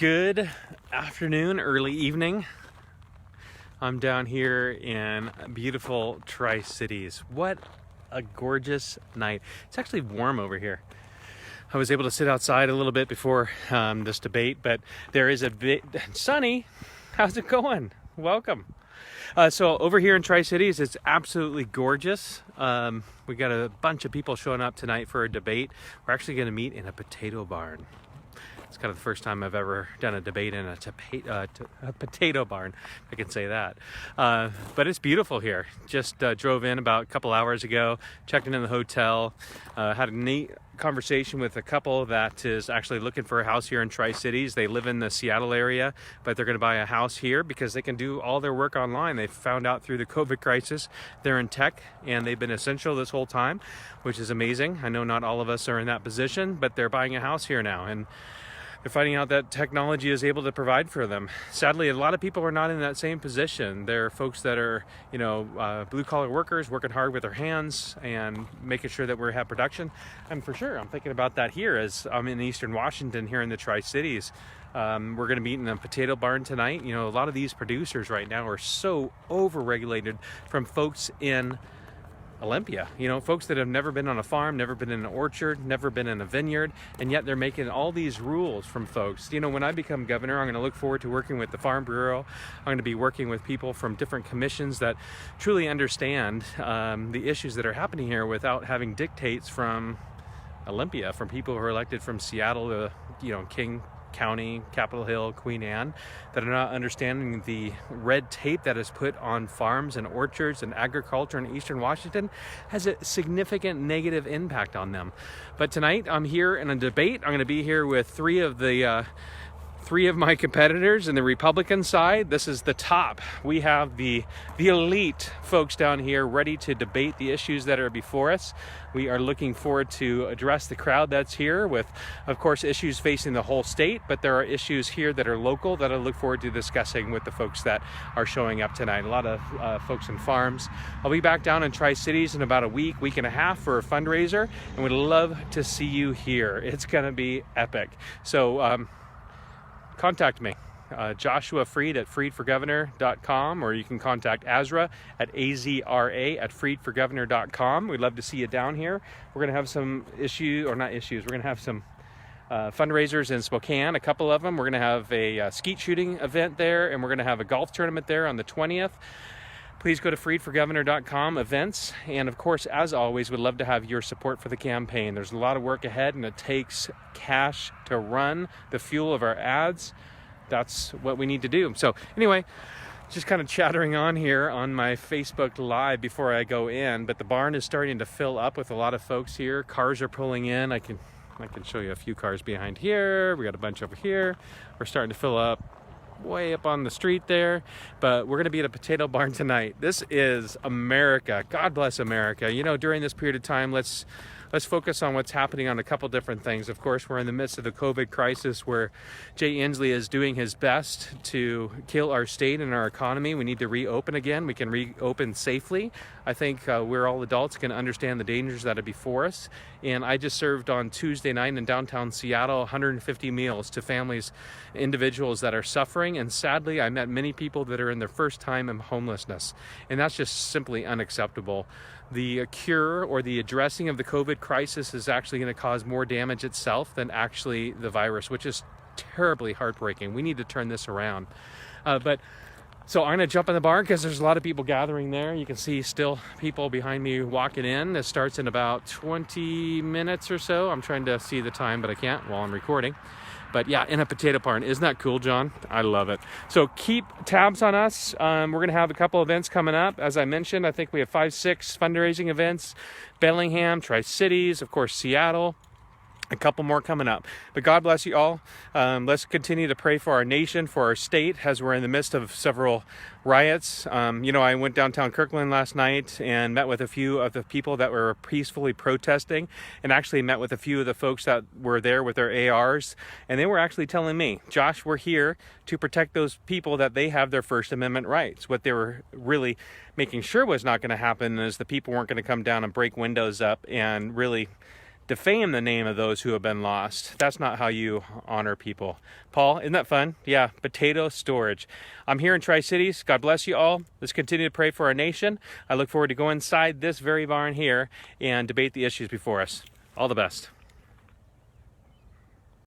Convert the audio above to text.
Good afternoon, early evening. I'm down here in beautiful Tri-Cities. What a gorgeous night. It's actually warm over here. I was able to sit outside a little bit before this debate, but there is a bit sunny. How's it going? Welcome. So over here in Tri-Cities, it's absolutely gorgeous. We got a bunch of people showing up tonight for a debate. We're actually going to meet in a potato barn. It's kind of the first time I've ever done a debate in a potato barn, if I can say that. But it's beautiful here. Just drove in about a couple hours ago, checked in the hotel, had a neat conversation with a couple that is actually looking for a house here in Tri-Cities. They live in the Seattle area, but they're going to buy a house here because they can do all their work online. They found out through the COVID crisis they're in tech and they've been essential this whole time, which is amazing. I know not all of us are in that position, but they're buying a house here now. And they're finding out that technology is able to provide for them. Sadly, a lot of people are not in that same position. There are folks that are, blue-collar workers working hard with their hands and making sure that we have production. And for sure, I'm thinking about that here as I'm in Eastern Washington here in the Tri-Cities. We're going to meet in a potato barn tonight. You know, a lot of these producers right now are so over-regulated from folks in Olympia, folks that have never been on a farm, never been in an orchard, never been in a vineyard, and yet they're making all these rules from folks. When I become governor, I'm going to look forward to working with the Farm Bureau. I'm going to be working with people from different commissions that truly understand the issues that are happening here without having dictates from Olympia, from people who are elected from Seattle to, King County, Capitol Hill, Queen Anne, that are not understanding the red tape that is put on farms and orchards and agriculture in Eastern Washington has a significant negative impact on them. But tonight I'm here in a debate. I'm going to be here with three of my competitors in the Republican side. This is the top. We have the elite folks down here ready to debate the issues that are before us. We are looking forward to address the crowd that's here with, of course, issues facing the whole state, but there are issues here that are local that I look forward to discussing with the folks that are showing up tonight. A lot of folks in farms. I'll be back down in Tri-Cities in about a week and a half for a fundraiser, and we'd love to see you here. It's going to be epic. So, contact me, Joshua Freed at freedforgovernor.com, or you can contact Azra at azra@freedforgovernor.com. We'd love to see you down here. We're going to have some we're going to have some fundraisers in Spokane, a couple of them. We're going to have a skeet shooting event there, and we're going to have a golf tournament there on the 20th. Please go to freedforgovernor.com events. And of course, as always, we'd love to have your support for the campaign. There's a lot of work ahead and it takes cash to run the fuel of our ads. That's what we need to do. So anyway, just kind of chattering on here on my Facebook Live before I go in, but the barn is starting to fill up with a lot of folks here. Cars are pulling in. I can show you a few cars behind here. We got a bunch over here. We're starting to fill up way up on the street there, but we're going to be at a potato barn tonight. This is America. God bless America. During this period of time, let's focus on what's happening on a couple different things. Of course, we're in the midst of the COVID crisis where Jay Inslee is doing his best to kill our state and our economy. We need to reopen again. We can reopen safely. I think we're all adults can understand the dangers that are before us. And I just served on Tuesday night in downtown Seattle 150 meals to families, individuals that are suffering. And sadly, I met many people that are in their first time in homelessness. And that's just simply unacceptable. The cure or the addressing of the COVID crisis is actually going to cause more damage itself than actually the virus, which is terribly heartbreaking. We need to turn this around. So I'm going to jump in the barn because there's a lot of people gathering there. You can see still people behind me walking in. It starts in about 20 minutes or so. I'm trying to see the time, but I can't while I'm recording. But yeah, in a potato barn. Isn't that cool, John? I love it. So keep tabs on us. We're going to have a couple events coming up. As I mentioned, I think we have 5-6 fundraising events. Bellingham, Tri-Cities, of course, Seattle. A couple more coming up. But God bless you all. Let's continue to pray for our nation, for our state, as we're in the midst of several riots. I went downtown Kirkland last night and met with a few of the people that were peacefully protesting, and actually met with a few of the folks that were there with their ARs. And they were actually telling me, Josh, we're here to protect those people that they have their First Amendment rights. What they were really making sure was not going to happen is the people weren't going to come down and break windows up and really defame the name of those who have been lost. That's not how you honor people. Paul, isn't that fun? Yeah, potato storage. I'm here in Tri-Cities. God bless you all. Let's continue to pray for our nation. I look forward to going inside this very barn here and debate the issues before us. All the best.